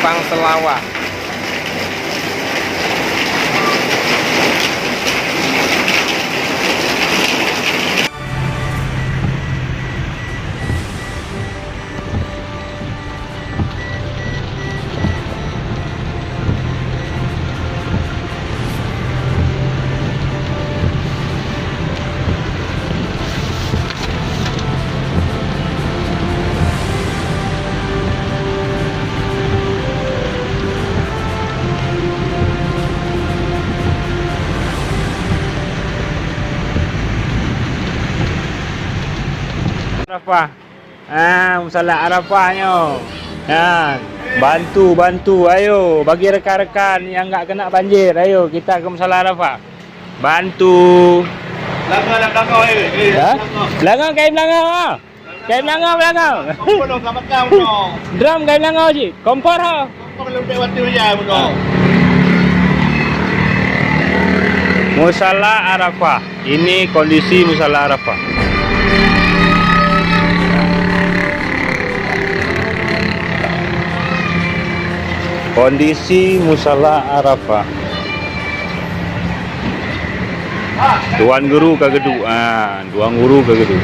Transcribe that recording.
simpang selawat. Arafah. Musalla Arafahnya. Bantu, ayo bagi rekan-rekan yang enggak kena banjir. Ayo kita ke Musalla Arafah. Bantu. Belakang Belakang kain belakang ah. Kain belakang. Kompor dong, selamat kau dong. Drum kain belakang je. Kompor ah. Kompor lebih waktu aja dong. Musalla Arafah. Ini kondisi Musalla Arafah. Kondisi Musalla Arafah. Tuan guru ke gedung. Tuan guru ke gedung.